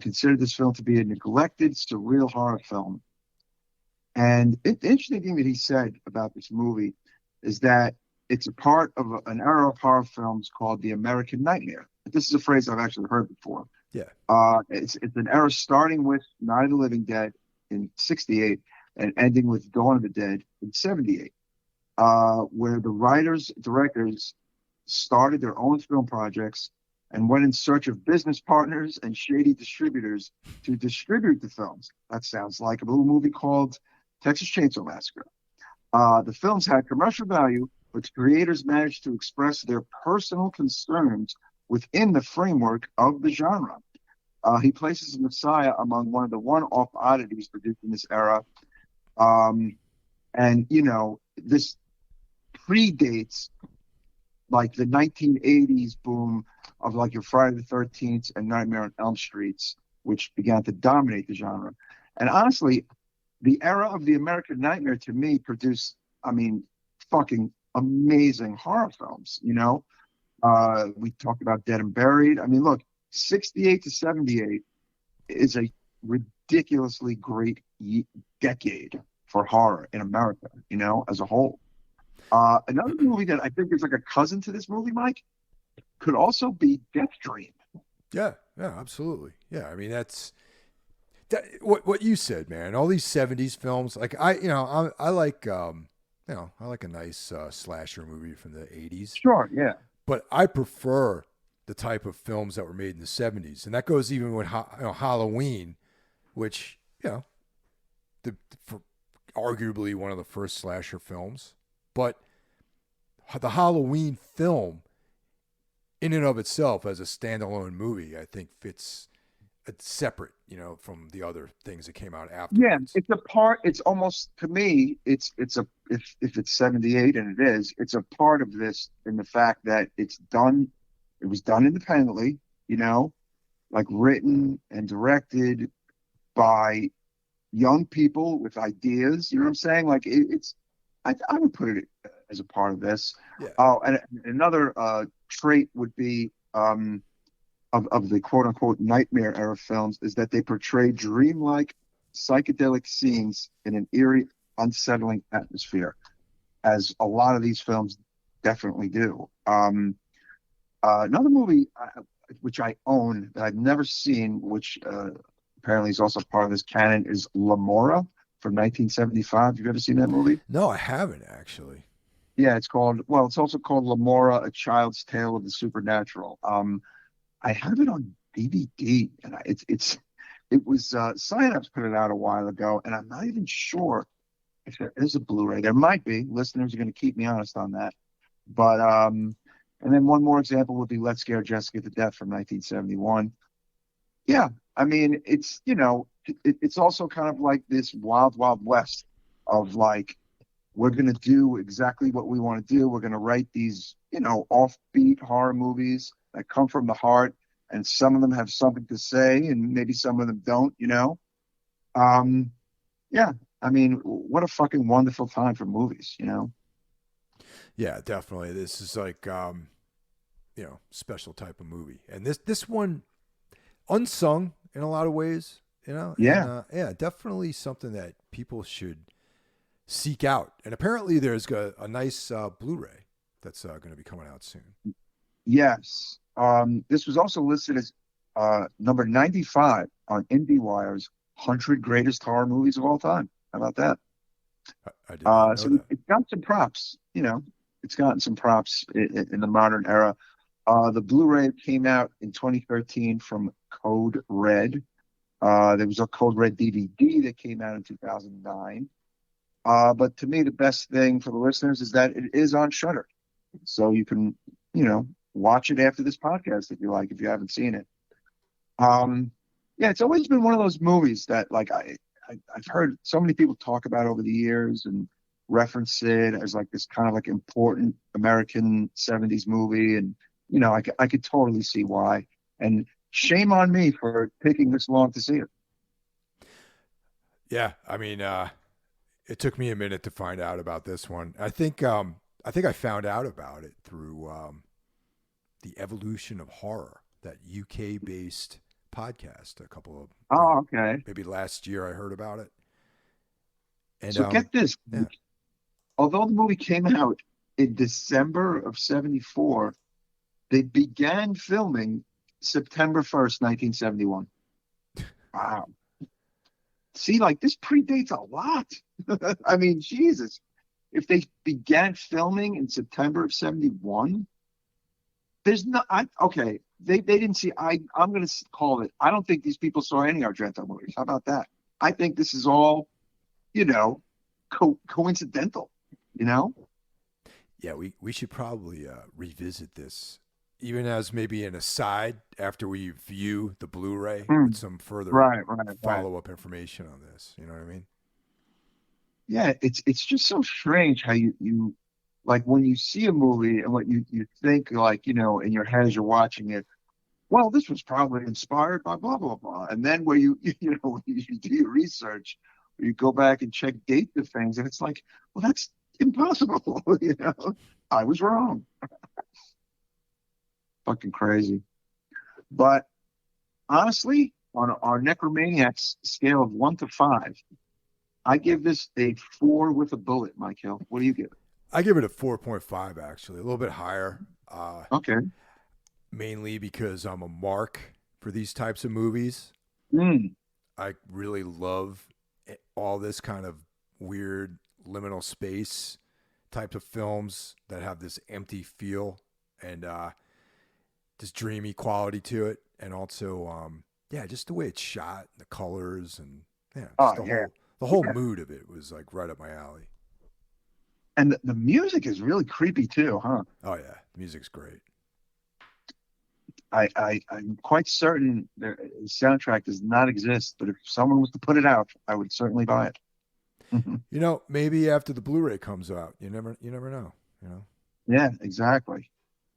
considered this film to be a neglected, surreal horror film. And the interesting thing that he said about this movie is that it's a part of an era of horror films called the American Nightmare. This is a phrase I've actually heard before. Yeah. It's an era starting with Night of the Living Dead in '68 and ending with Dawn of the Dead in '78, where the writers, directors started their own film projects and went in search of business partners and shady distributors to distribute the films. That sounds like a little movie called Texas Chainsaw Massacre. The films had commercial value, but the creators managed to express their personal concerns within the framework of the genre. He places Messiah among one of the one-off oddities produced in this era. Um, and, this predates like the 1980s boom of like your Friday the 13th and Nightmare on Elm Streets, which began to dominate the genre. And honestly, the era of the American Nightmare to me produced, I mean, fucking amazing horror films. We talked about Dead and Buried. I mean, look, '68 to '78 is a ridiculously great decade for horror in America, as a whole. Another movie that I think is like a cousin to this movie, Mike, could also be Death Dream. Yeah. Yeah. Absolutely. Yeah. I mean, what you said, man. All these '70s films, like I like I like a nice slasher movie from the '80s, Sure, yeah. but I prefer the type of films that were made in the '70s, and that goes even with Halloween, which the, for arguably one of the first slasher films, but the Halloween film in and of itself as a standalone movie, I think fits separate, from the other things that came out Yeah, afterwards. it's a part. It's almost to me. It's a if it's '78 and it is, it's a part of this in the fact that it's done. It was done independently, like written and directed by young people with ideas. You know what I'm saying? Like it's. I would put it as a part of this. Yeah. Oh, and another trait would be of the quote unquote nightmare era films is that they portray dreamlike psychedelic scenes in an eerie, unsettling atmosphere, as a lot of these films definitely do. Another movie which I own that I've never seen, which apparently is also part of this canon, is Lamora from 1975. You've ever seen that movie? No, I haven't actually. Yeah, it's also called Lamora, A Child's Tale of the Supernatural. I have it on DVD, and it was Synapse put it out a while ago, and I'm not even sure if there is a Blu-ray. There might be. Listeners are going to keep me honest on that. But and then one more example would be Let's Scare Jessica to Death from 1971. Yeah, I mean it's also kind of like this wild wild west of like we're going to do exactly what we want to do. We're going to write these offbeat horror movies that come from the heart and some of them have something to say, and maybe some of them don't. Um, yeah, I mean, what a fucking wonderful time for movies. Yeah, definitely. This is like special type of movie. And this one unsung in a lot of ways, and Yeah. yeah, definitely something that people should seek out. And apparently there's a nice Blu-ray that's going to be coming out soon. Yes. This was also listed as number 95 on IndieWire's 100 greatest horror movies of all time. How about that? I did not know So that. it's got some props. It's gotten some props in the modern era. The Blu-ray came out in 2013 from Code Red. There was a Code Red DVD that came out in 2009. But to me, the best thing for the listeners is that it is on Shudder, so you can, watch it after this podcast if you like, if you haven't seen it. Yeah, it's always been one of those movies that, like, I've heard so many people talk about over the years and reference it as like this kind of like important American 70s movie, and I could totally see why. And shame on me for taking this long to see it. Yeah, I mean, it took me a minute to find out about this one. I think I found out about it through the Evolution of Horror, that UK based podcast. A couple of Oh, okay. maybe last year I heard about it, and So get this. yeah, Although the movie came out in December of 74, they began filming September 1st, 1971. Wow. See, like, this predates a lot. I mean, Jesus. If they began filming in September of 71, there's no, okay, they didn't see, I'm going to call it, I don't think these people saw any Argento movies. How about that? I think this is all, you know, coincidental, you know? yeah, we should probably revisit this, even as maybe an aside after we view the Blu-ray with Mm, some further right. follow-up information on this. You know what I mean? Yeah, it's just so strange how you like when you see a movie and what you think, like, in your head as you're watching it, well, this was probably inspired by blah blah blah. And then where when you do your research, you go back and check dates of things, and it's like, well, that's impossible. I was wrong. Fucking crazy. But honestly, on our Necromaniacs scale of 1 to 5, I give this a 4 with a bullet, Mike Hill. What do you give it? I give it a 4.5, actually, a little bit higher. Okay. Mainly because I'm a mark for these types of movies. Mm. I really love all this kind of weird liminal space types of films that have this empty feel and this dreamy quality to it, and also yeah, just the way it's shot, the colors, and yeah, Oh just the yeah. whole Yeah. mood of it was like right up my alley. And the music is really creepy too, huh? Oh yeah, the music's great. I'm quite certain the soundtrack does not exist, but if someone was to put it out, I would certainly buy it. Mhm. Maybe after the Blu-ray comes out, you never know. You know. Yeah, exactly.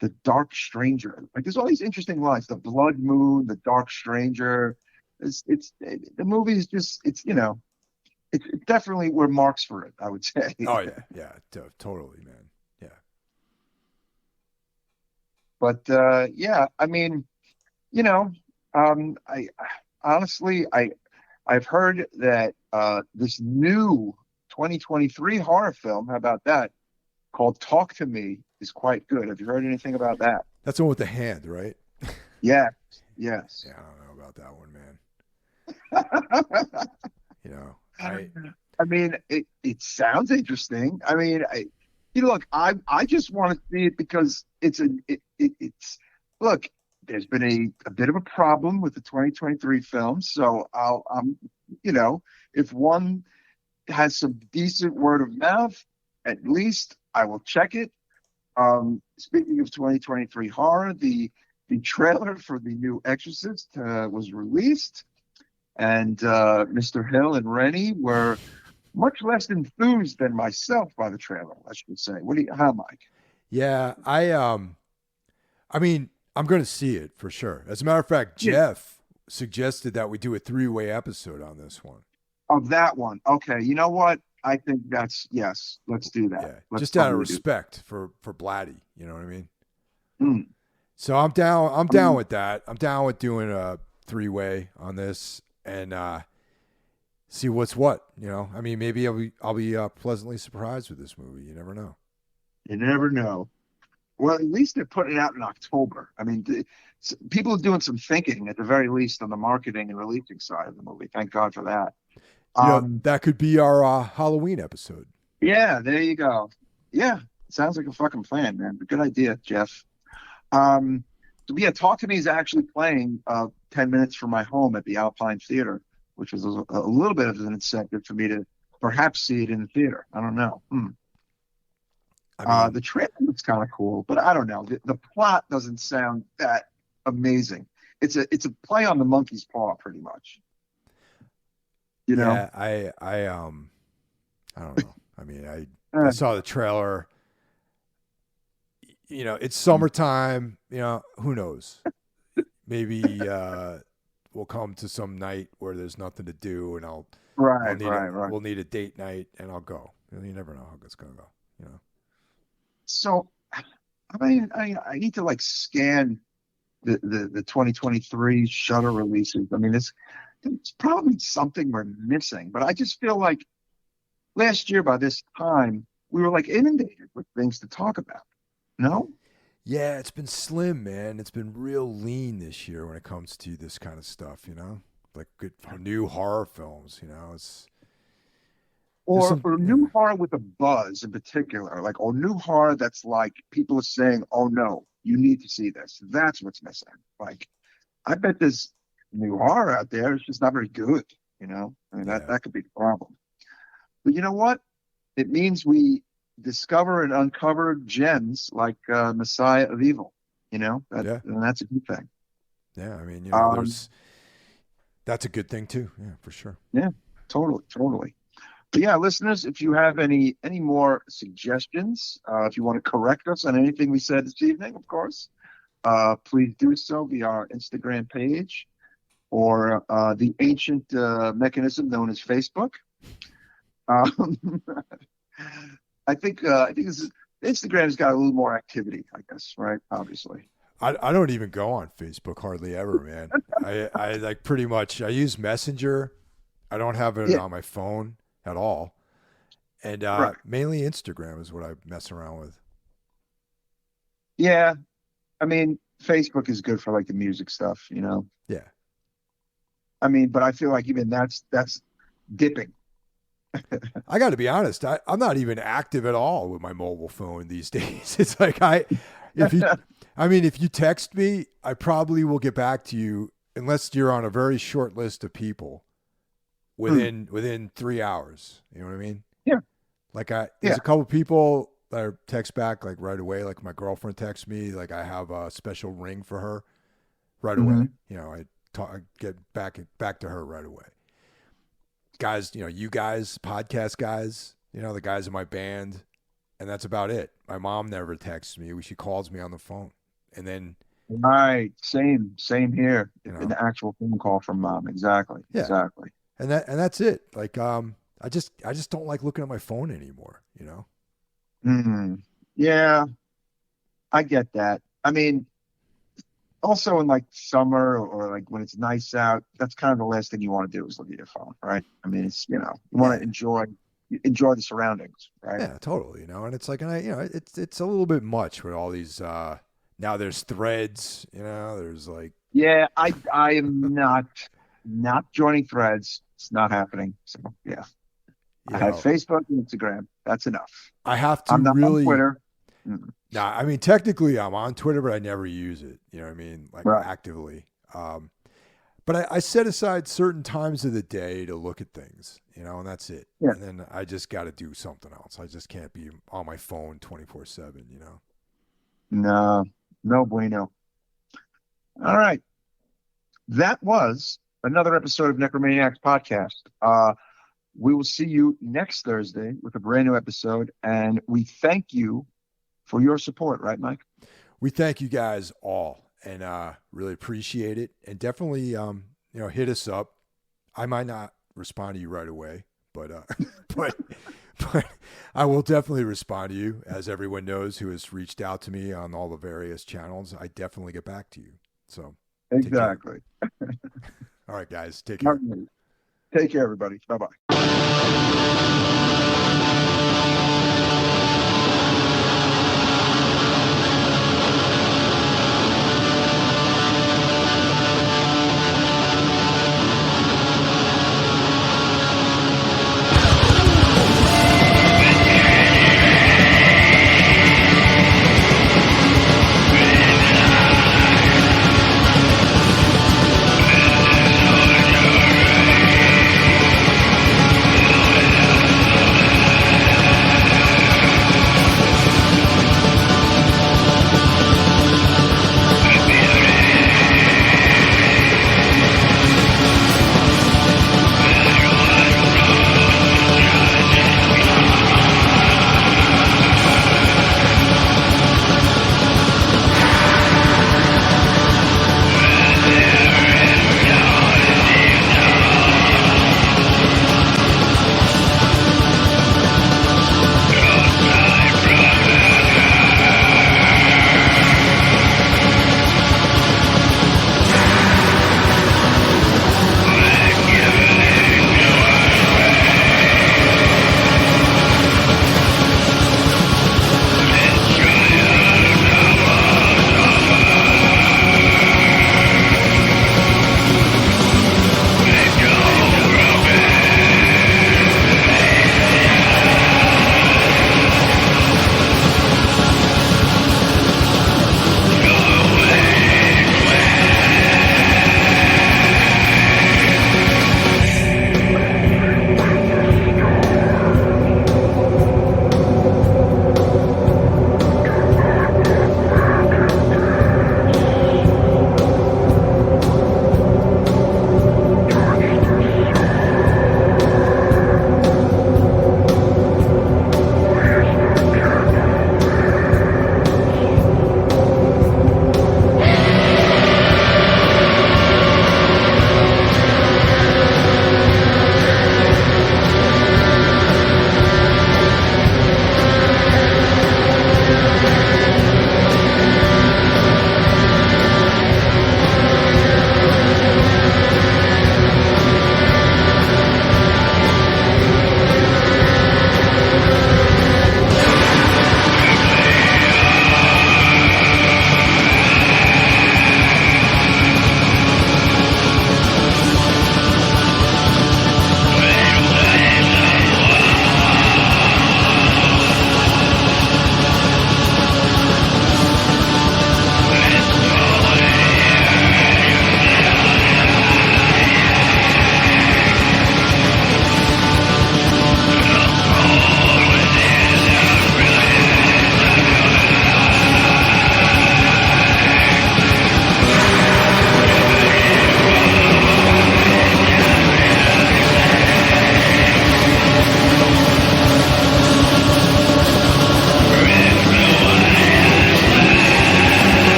The Dark Stranger. Like, there's all these interesting lines. The Blood Moon, the Dark Stranger. The movie is just it's definitely we're marks for it, I would say. Oh yeah, yeah, totally, man. Yeah. But yeah, I mean, you know, I honestly, I've heard that this new 2023 horror film, how about that, called Talk to Me, is quite good. Have you heard anything about that? That's the one with the hand, right? Yes, yes. Yeah, I don't know about that one, man. I You know, I mean, it sounds interesting. I mean, look, I just want to see it because it's look. There's been a bit of a problem with the 2023 film, so if one has some decent word of mouth, at least I will check it. Speaking of 2023 horror, the trailer for the new Exorcist was released, and Mr. Hill and Rennie were much less enthused than myself by the trailer, I should say. How, Mike? yeah, I mean, I'm going to see it for sure. As a matter of fact, Yeah. Jeff suggested that we do a 3-way episode on this one. Of that one. Okay. You know what? I think that's yes. Let's do that. Yeah, Let's just out of totally do respect for Blatty. You know what I mean? that. Mm. So I'm down. I'm I down mean, with that. I'm down with doing a 3-way on this and see what's what. You know, I mean, maybe I'll be pleasantly surprised with this movie. You never know. you never know. Well, at least they're putting it out in October. I mean, people are doing some thinking at the very least on the marketing and releasing side of the movie. Thank God for that. You know, that could be our Halloween episode. Yeah, there you go. Yeah, sounds like a fucking plan, man. Good idea, Jeff. So yeah, Talk to Me is actually playing 10 minutes from my home at the Alpine Theater, which is a little bit of an incentive for me to perhaps see it in the theater. I don't know. I mean, The trailer looks kind of cool, but I don't know. The plot doesn't sound that amazing. It's a play on the monkey's paw, pretty much. You know? yeah, I don't know. I mean, I saw the trailer. You know, it's summertime. You know, who knows? Maybe we'll come to some night where there's nothing to do, and Right. We'll need a date night, and I'll go. You never know how it's gonna go. You know. So, I mean, I need to like scan the 2023 Shutter releases. I mean, it's probably something we're missing, but I just feel like last year by this time we were like inundated with things to talk about. No? Yeah, it's been slim, man. It's been real lean this year when it comes to this kind of stuff. You know, like good new horror films. You know, Or new horror with a buzz in particular, like or new horror that's like people are saying, "Oh no, you need to see this." That's what's missing. Like, I bet there's new horror out there. It's just not very good. You know, I mean that could be the problem. But you know what? It means we discover and uncover gems like Messiah of Evil. You know, and that's a good thing. Yeah, I mean, you know, that's a good thing too. Yeah, for sure. Yeah, totally. But yeah, listeners, if you have any more suggestions, if you want to correct us on anything we said this evening, of course, please do so via our Instagram page or the ancient mechanism known as Facebook. I think Instagram's got a little more activity, I guess, right? Obviously. I don't even go on Facebook hardly ever, man. I like pretty much I use Messenger. I don't have it on my phone at all. And mainly Instagram is what I mess around with. Yeah. I mean, Facebook is good for like the music stuff, you know? Yeah. I mean, but I feel like even that's dipping. I got to be honest. I'm not even active at all with my mobile phone these days. It's like if you text me, I probably will get back to you unless you're on a very short list of people within 3 hours. You know what I mean? Yeah. Like there's a couple people that I text back like right away. Like my girlfriend texts me, like I have a special ring for her right away. You know, I get back to her right away. Guys, you know, you guys, podcast guys, you know, the guys in my band, and that's about it. My mom never texts me. She calls me on the phone, and then right, same here. You know? An actual phone call from mom, exactly. And that's it. Like, I just don't like looking at my phone anymore. You know? Yeah, I get that. I mean, also in like summer or like when it's nice out, that's kind of the last thing you want to do is look at your phone, right? I mean, it's, you know, you want to enjoy the surroundings, right? Yeah, totally. You know, and it's like, and you know, it's a little bit much with all these. Now there's threads. You know, there's like. Yeah, I am not joining threads. It's not happening. So yeah, I have Facebook and Instagram. That's enough. I have to I'm not really. on Twitter. Nah, I mean, technically I'm on Twitter, but I never use it. You know what I mean? Like actively. But I set aside certain times of the day to look at things, you know, and that's it. Yeah. And then I just got to do something else. I just can't be on my phone 24/7, you know? No bueno. All right. That was another episode of Necromaniacs podcast. We will see you next Thursday with a brand new episode. And we thank you for your support, right, Mike? We thank you guys all. and really appreciate it. And definitely, hit us up. I might not respond to you right away, but but but I will definitely respond to you, as everyone knows who has reached out to me on all the various channels. I definitely get back to you. So take care. Exactly. All right, guys, take All care. right. Take care, everybody. Bye bye.